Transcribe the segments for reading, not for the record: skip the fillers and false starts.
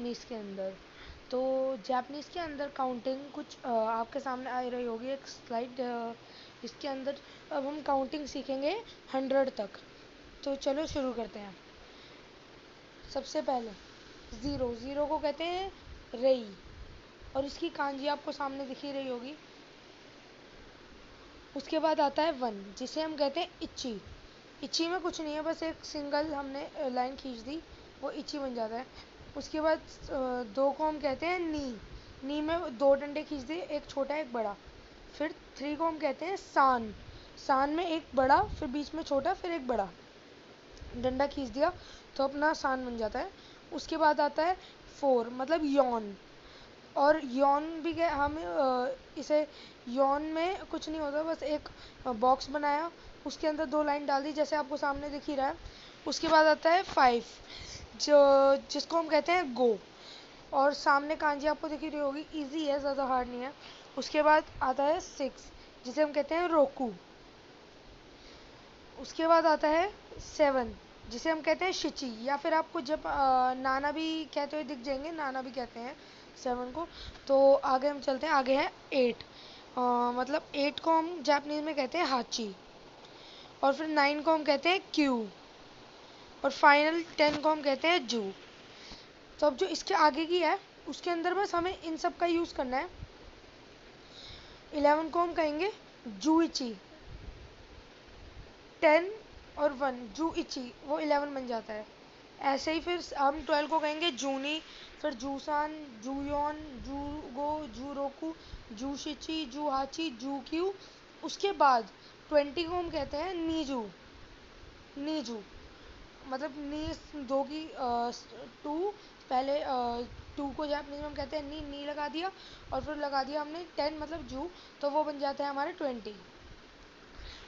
Japanese के अंदर। तो जापनीज़ के अंदर काउंटिंग कुछ आपके सामने आ रही होगी एक स्लाइड। इसके अंदर अब हम काउंटिंग सीखेंगे 100 तक। तो चलो शुरू करते हैं। सबसे पहले ज़ीरो को कहते हैं रई, और इसकी कांजी आपको सामने दिख ही रही होगी। उसके बाद आता है 1, जिसे हम कहते हैं इच्ची। इच्ची में कुछ नहीं है, बस एक सिंगल हमने लाइन खींच दी, वो इच्ची बन जाता है। उसके बाद 2 को हम कहते हैं नी में 2 डंडे खींच दिए, एक छोटा एक बड़ा। फिर 3 को हम कहते हैं सान में एक बड़ा, फिर बीच में छोटा, फिर एक बड़ा डंडा खींच दिया तो अपना सान बन जाता है। उसके बाद आता है 4, मतलब यौन। और यौन भी हम इसे यौन में कुछ नहीं होता, बस एक बॉक्स बनाया, उसके अंदर 2 लाइन डाल दी, जैसे आपको सामने दिख ही रहा है। उसके बाद आता है 5, जिसको हम कहते हैं गो, और सामने कांजी आपको दिख ही रही होगी, इजी है, ज़्यादा हार्ड नहीं है। उसके बाद आता है 6, जिसे हम कहते हैं रोकू। उसके बाद आता है 7, जिसे हम कहते हैं शिची, या फिर आपको जब नाना भी कहते हुए दिख जाएंगे, नाना भी कहते हैं 7 को। तो आगे हम चलते हैं, आगे है 8, मतलब 8 को हम जापानीज में कहते हैं हाची, और फिर 9 को हम कहते हैं क्यू, और फाइनल 10 को हम कहते हैं जू। तो अब जो इसके आगे की है उसके अंदर बस हमें इन सब का यूज़ करना है। 11 को हम कहेंगे जूइची, 10 और 1 जू इची, वो 11 बन जाता है। ऐसे ही फिर हम 12 को कहेंगे जूनी, फिर जूसान, जूयोन, जूगो, जूरोकू, जूशिची, जूहाची, जूक्यू। उसके बाद 20 को हम कहते हैं नीजू, मतलब नी 2 की 2, पहले 2 को जापानीज में हम कहते हैं नी लगा दिया, और फिर लगा दिया हमने 10, मतलब जू, तो वो बन जाता है हमारे 20।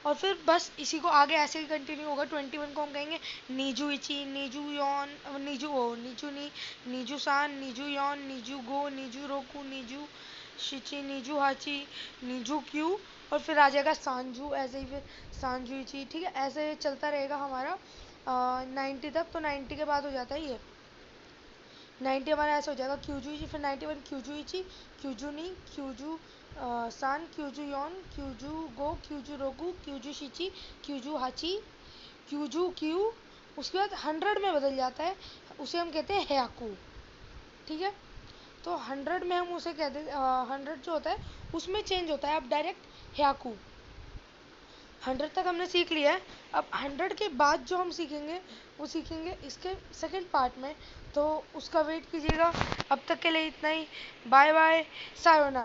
और फिर बस इसी को आगे ऐसे ही कंटिन्यू होगा। 21 को हम कहेंगे नीजू इची, नीजू योन, नीजू नी, नीजू सान, नीजू योन, नीजू गो, नीजू रोकू, नीजू शिची, नीजू हाची, नीजू क्यू, और फिर आ जाएगा सांजू। ऐसे ही फिर सांजू इची, ठीक है, ऐसे चलता रहेगा हमारा 90 तक। तो 90 के बाद हो जाता है ये 90 हमारा ऐसा हो जाएगा क्यूजू इची, फिर 91 क्यूजू इची, क्यूजू नी, क्यूजू सान, क्यूजू योन, क्यूजू गो, क्यूजू रोगू, क्यूजू शिची, क्यूजू हाची, क्यूजू क्यू। उसके बाद 100 में बदल जाता है, उसे हम कहते हैं हयाकू, ठीक है। तो 100 में हम उसे कहते हैं 100 जो होता है उसमें चेंज होता है अब डायरेक्ट हयाकू। 100 तक हमने सीख लिया है। अब 100 के बाद जो हम सीखेंगे वो सीखेंगे इसके सेकंड पार्ट में, तो उसका वेट कीजिएगा। अब तक के लिए इतना ही। Bye bye, sayonara.